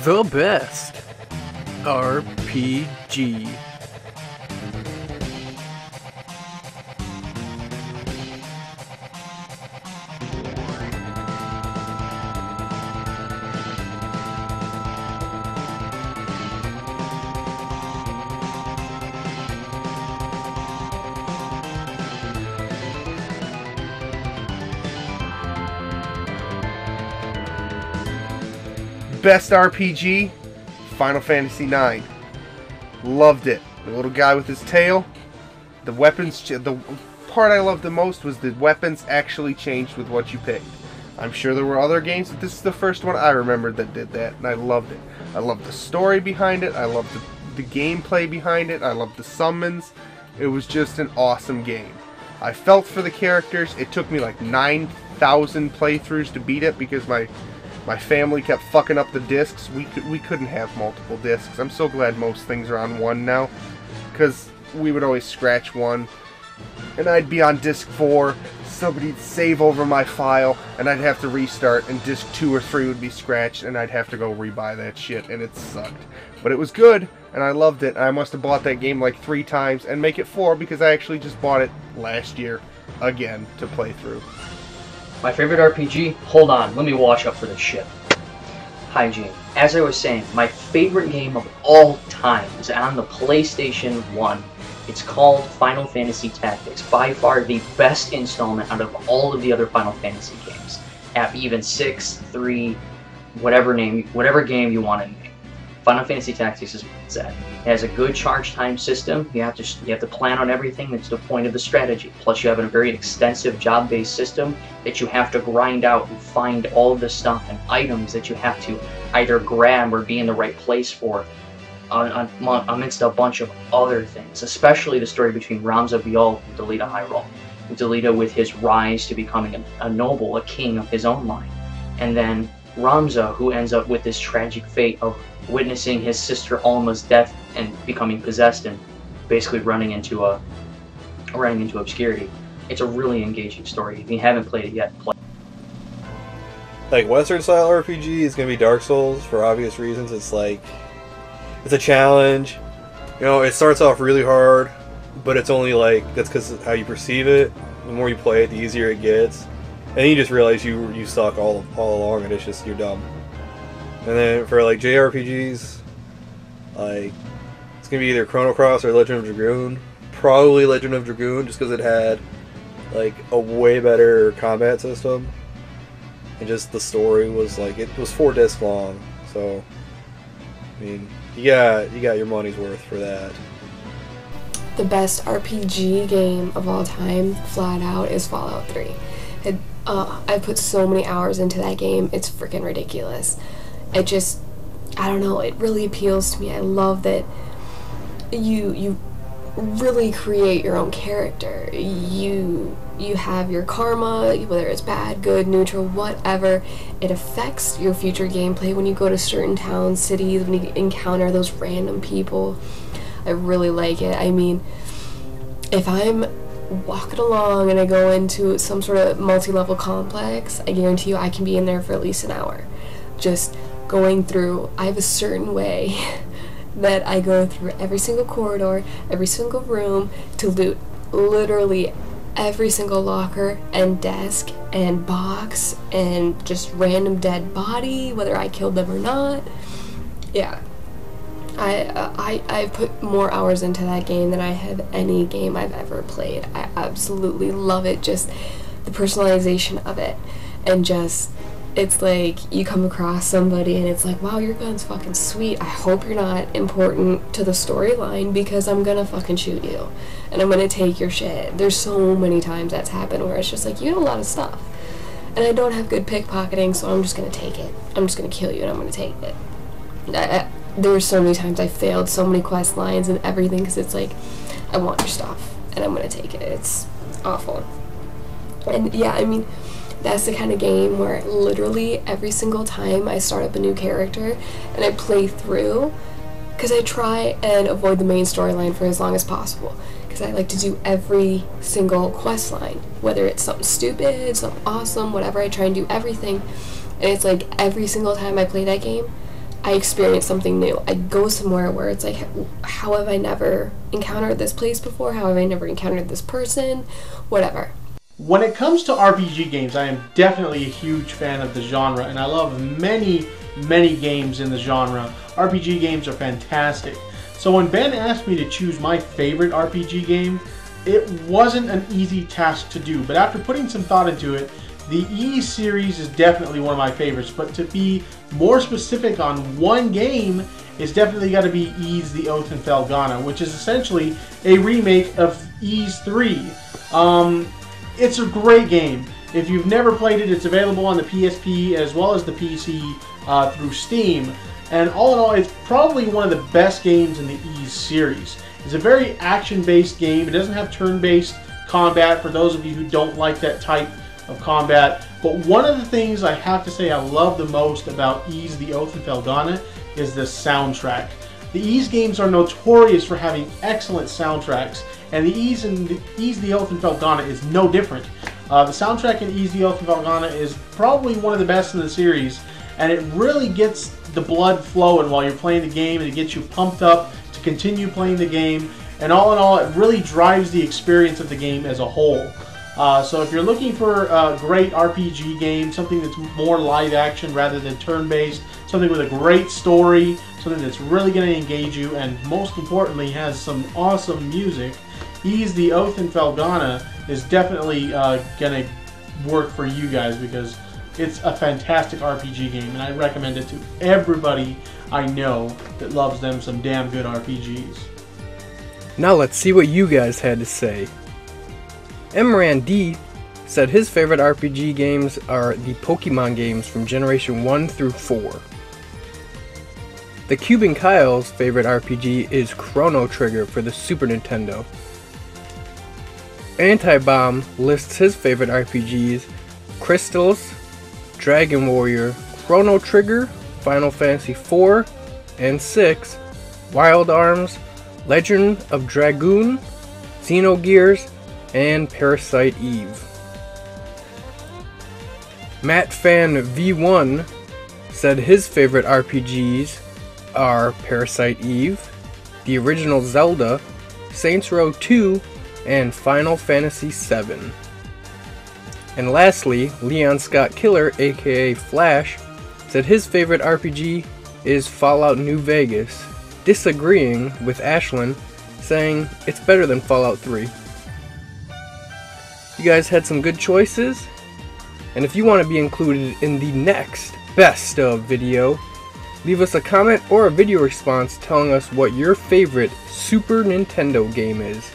The best RPG. Best RPG, Final Fantasy IX. Loved it. The little guy with his tail. The weapons, the part I loved the most was the weapons actually changed with what you picked. I'm sure there were other games, but this is the first one I remembered that did that, and I loved it. I loved the story behind it. I loved the gameplay behind it. I loved the summons. It was just an awesome game. I felt for the characters. It took me like 9,000 playthroughs to beat it because my family kept fucking up the discs. We couldn't have multiple discs. I'm so glad most things are on one now, because we would always scratch one, and I'd be on disc 4, somebody'd save over my file, and I'd have to restart, and disc 2 or 3 would be scratched, and I'd have to go rebuy that shit, and it sucked. But it was good, and I loved it. I must have bought that game like 3 times, and make it 4, because I actually just bought it last year, again, to play through. My favorite RPG? Hold on, let me wash up for this shit. Hygiene. As I was saying, my favorite game of all time is on the PlayStation 1. It's called Final Fantasy Tactics. By far the best installment out of all of the other Final Fantasy games. At even 6, 3, whatever game you want to name. Final Fantasy Tactics is what it's at. It has a good charge time system. You have to plan on everything. That's the point of the strategy. Plus, you have a very extensive job-based system that you have to grind out and find all of the stuff and items that you have to either grab or be in the right place for, amidst a bunch of other things. Especially the story between Ramza Viol and Delita Hyrule. Delita with his rise to becoming a noble, a king of his own line, and then Ramza, who ends up with this tragic fate of witnessing his sister Alma's death and becoming possessed and basically running into obscurity. It's a really engaging story. If you haven't played it yet, play. Like Western style RPG is gonna be Dark Souls for obvious reasons. It's like it's a challenge. You know, it starts off really hard, but it's only like that's because of how you perceive it. The more you play it, the easier it gets. And then you just realize you suck all along, and it's just you're dumb. And then for like JRPGs, like it's gonna be either Chrono Cross or Legend of Dragoon. Probably Legend of Dragoon, just because it had like a way better combat system, and just the story was like it was 4 discs long. So I mean, you got your money's worth for that. The best RPG game of all time, flat out, is Fallout 3. I put so many hours into that game, it's freaking ridiculous. I don't know, it really appeals to me. I love that you really create your own character. You have your karma, whether it's bad, good, neutral, whatever. It affects your future gameplay when you go to certain towns, cities, when you encounter those random people. I really like it. I mean, if I'm walking along and I go into some sort of multi-level complex, I guarantee you I can be in there for at least an hour. Just going through, I have a certain way that I go through every single corridor, every single room to loot literally every single locker and desk and box and just random dead body, whether I killed them or not. Yeah. I put more hours into that game than I have any game I've ever played. I absolutely love it, just the personalization of it, and just, it's like you come across somebody and it's like, wow, your gun's fucking sweet. I hope you're not important to the storyline because I'm gonna fucking shoot you and I'm gonna take your shit. There's so many times that's happened where it's just like, you have a lot of stuff and I don't have good pickpocketing, so I'm just gonna take it. I'm just gonna kill you and I'm gonna take it. There were so many times I failed so many quest lines and everything because it's like, I want your stuff and I'm gonna take it. It's awful. And yeah, I mean, that's the kind of game where literally every single time I start up a new character and I play through, because I try and avoid the main storyline for as long as possible, because I like to do every single quest line, whether it's something stupid, something awesome, whatever. I try and do everything, and it's like every single time I play that game, I experience something new. I go somewhere where it's like, how have I never encountered this place before? How have I never encountered this person? Whatever. When it comes to RPG games, I am definitely a huge fan of the genre, and I love many games in the genre. RPG games are fantastic. So when Ben asked me to choose my favorite RPG game, it wasn't an easy task to do, but after putting some thought into it, the Ys series is definitely one of my favorites, but to be more specific on one game, it's definitely got to be Ys the Oath and Felghana, which is essentially a remake of Ys 3. It's a great game. If you've never played it, it's available on the PSP as well as the PC through Steam. And all in all, it's probably one of the best games in the Ys series. It's a very action-based game. It doesn't have turn-based combat for those of you who don't like that type of combat. But one of the things I have to say I love the most about Ys the Oath and Felghana is the soundtrack. The Ys games are notorious for having excellent soundtracks, and the Ys the Oath and Felghana is no different. The soundtrack in Ys the Oath and Felghana is probably one of the best in the series, and it really gets the blood flowing while you're playing the game, and it gets you pumped up to continue playing the game. And all in all, it really drives the experience of the game as a whole. So if you're looking for a great RPG game, something that's more live action rather than turn-based, something with a great story, something that's really going to engage you, and most importantly has some awesome music, Ys the Oath and Felghana is definitely going to work for you guys, because it's a fantastic RPG game, and I recommend it to everybody I know that loves them some damn good RPGs. Now let's see what you guys had to say. Emran D said his favorite RPG games are the Pokemon games from Generation 1 through 4. The Cuban Kyle's favorite RPG is Chrono Trigger for the Super Nintendo. Antibomb lists his favorite RPGs: Crystals, Dragon Warrior, Chrono Trigger, Final Fantasy 4 and 6, Wild Arms, Legend of Dragoon, Xenogears, and Parasite Eve. Matt Fan V1 said his favorite RPGs are Parasite Eve, the original Zelda, Saints Row 2, and Final Fantasy 7. And lastly, Leon Scott Killer, aka Flash, said his favorite RPG is Fallout New Vegas, disagreeing with Ashlyn, saying it's better than Fallout 3. You guys had some good choices, and if you want to be included in the next Best of video, leave us a comment or a video response telling us what your favorite Super Nintendo game is.